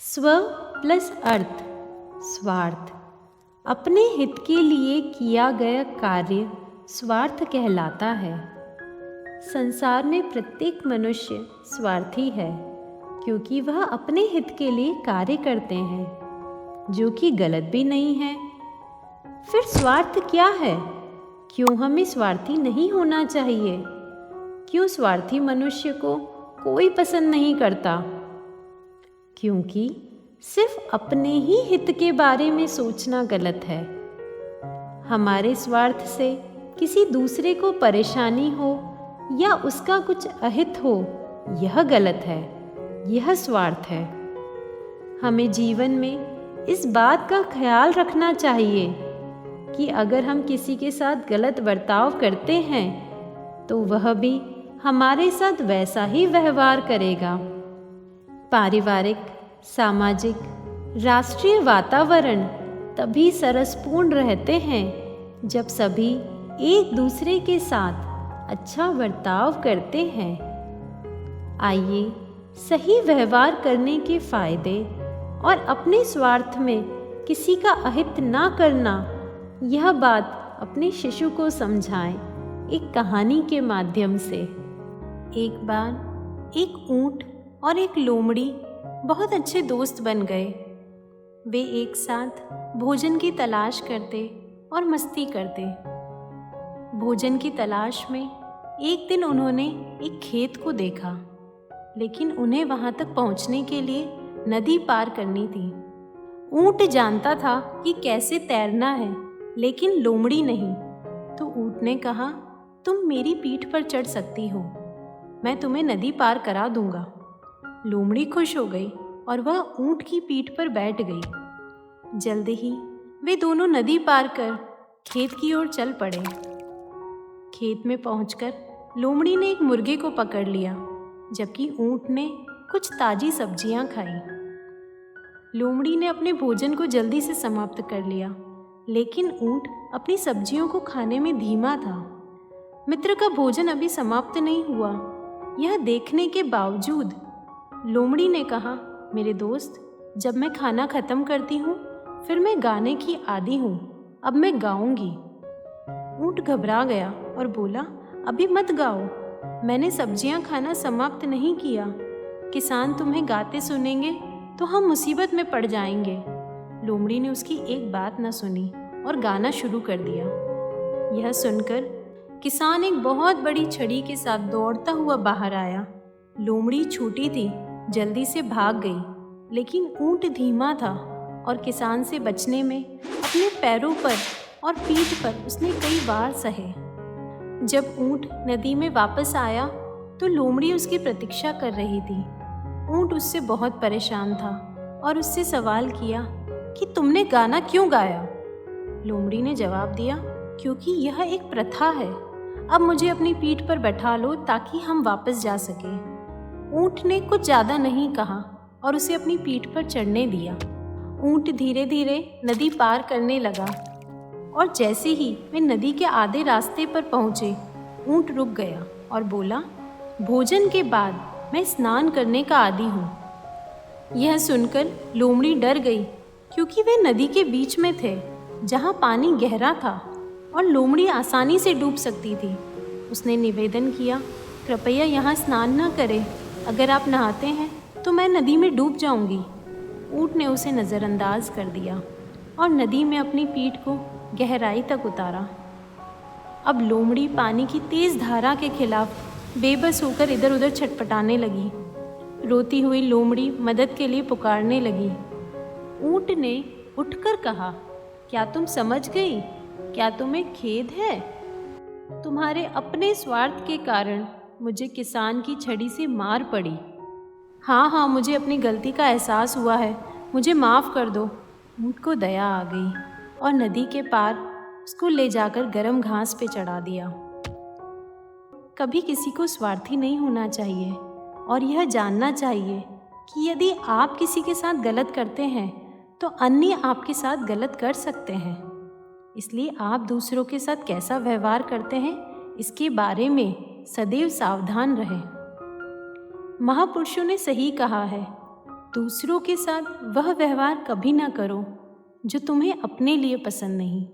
स्व प्लस अर्थ स्वार्थ। अपने हित के लिए किया गया कार्य स्वार्थ कहलाता है। संसार में प्रत्येक मनुष्य स्वार्थी है क्योंकि वह अपने हित के लिए कार्य करते हैं, जो कि गलत भी नहीं है। फिर स्वार्थ क्या है? क्यों हमें स्वार्थी नहीं होना चाहिए? क्यों स्वार्थी मनुष्य को कोई पसंद नहीं करता? क्योंकि सिर्फ अपने ही हित के बारे में सोचना गलत है। हमारे स्वार्थ से किसी दूसरे को परेशानी हो या उसका कुछ अहित हो, यह गलत है, यह स्वार्थ है। हमें जीवन में इस बात का ख्याल रखना चाहिए कि अगर हम किसी के साथ गलत बर्ताव करते हैं तो वह भी हमारे साथ वैसा ही व्यवहार करेगा। पारिवारिक, सामाजिक, राष्ट्रीय वातावरण तभी सरसपूर्ण रहते हैं जब सभी एक दूसरे के साथ अच्छा बर्ताव करते हैं। आइए सही व्यवहार करने के फायदे और अपने स्वार्थ में किसी का अहित ना करना, यह बात अपने शिशु को समझाएं एक कहानी के माध्यम से। एक बार एक ऊंट और एक लोमड़ी बहुत अच्छे दोस्त बन गए। वे एक साथ भोजन की तलाश करते और मस्ती करते। भोजन की तलाश में एक दिन उन्होंने एक खेत को देखा, लेकिन उन्हें वहां तक पहुंचने के लिए नदी पार करनी थी। ऊंट जानता था कि कैसे तैरना है, लेकिन लोमड़ी नहीं। तो ऊंट ने कहा, तुम मेरी पीठ पर चढ़ सकती हो, मैं तुम्हें नदी पार करा दूंगा। लोमड़ी खुश हो गई और वह ऊंट की पीठ पर बैठ गई। जल्द ही वे दोनों नदी पार कर खेत की ओर चल पड़े। खेत में पहुंचकर लोमड़ी ने एक मुर्गे को पकड़ लिया, जबकि ऊंट ने कुछ ताजी सब्जियां खाई। लोमड़ी ने अपने भोजन को जल्दी से समाप्त कर लिया, लेकिन ऊंट अपनी सब्जियों को खाने में धीमा था। मित्र का भोजन अभी समाप्त नहीं हुआ, यह देखने के बावजूद लोमड़ी ने कहा, मेरे दोस्त, जब मैं खाना खत्म करती हूँ फिर मैं गाने की आदी हूँ, अब मैं गाऊंगी। ऊंट घबरा गया और बोला, अभी मत गाओ, मैंने सब्जियाँ खाना समाप्त नहीं किया। किसान तुम्हें गाते सुनेंगे तो हम मुसीबत में पड़ जाएंगे। लोमड़ी ने उसकी एक बात न सुनी और गाना शुरू कर दिया। यह सुनकर किसान एक बहुत बड़ी छड़ी के साथ दौड़ता हुआ बाहर आया। लोमड़ी छोटी थी, जल्दी से भाग गई, लेकिन ऊंट धीमा था और किसान से बचने में अपने पैरों पर और पीठ पर उसने कई बार सहे। जब ऊंट नदी में वापस आया तो लोमड़ी उसकी प्रतीक्षा कर रही थी। ऊंट उससे बहुत परेशान था और उससे सवाल किया कि तुमने गाना क्यों गाया? लोमड़ी ने जवाब दिया, क्योंकि यह एक प्रथा है, अब मुझे अपनी पीठ पर बैठा लो ताकि हम वापस जा सकें। ऊंट ने कुछ ज़्यादा नहीं कहा और उसे अपनी पीठ पर चढ़ने दिया। ऊंट धीरे धीरे नदी पार करने लगा और जैसे ही वे नदी के आधे रास्ते पर पहुँचे, ऊंट रुक गया और बोला, भोजन के बाद मैं स्नान करने का आदी हूँ। यह सुनकर लोमड़ी डर गई, क्योंकि वे नदी के बीच में थे जहाँ पानी गहरा था और लोमड़ी आसानी से डूब सकती थी। उसने निवेदन किया, कृपया यहाँ स्नान न करें, अगर आप नहाते हैं तो मैं नदी में डूब जाऊंगी। ऊंट ने उसे नज़रअंदाज कर दिया और नदी में अपनी पीठ को गहराई तक उतारा। अब लोमड़ी पानी की तेज़ धारा के खिलाफ बेबस होकर इधर उधर छटपटाने लगी। रोती हुई लोमड़ी मदद के लिए पुकारने लगी। ऊंट ने उठकर कहा, क्या तुम समझ गई? क्या तुम्हें खेद है? तुम्हारे अपने स्वार्थ के कारण मुझे किसान की छड़ी से मार पड़ी। हाँ, मुझे अपनी गलती का एहसास हुआ है, मुझे माफ़ कर दो। ऊंट को दया आ गई और नदी के पार उसको ले जाकर गर्म घास पे चढ़ा दिया। कभी किसी को स्वार्थी नहीं होना चाहिए और यह जानना चाहिए कि यदि आप किसी के साथ गलत करते हैं तो अन्य आपके साथ गलत कर सकते हैं। इसलिए आप दूसरों के साथ कैसा व्यवहार करते हैं, इसके बारे में सदैव सावधान रहें। महापुरुषों ने सही कहा है, दूसरों के साथ वह व्यवहार कभी ना करो जो तुम्हें अपने लिए पसंद नहीं।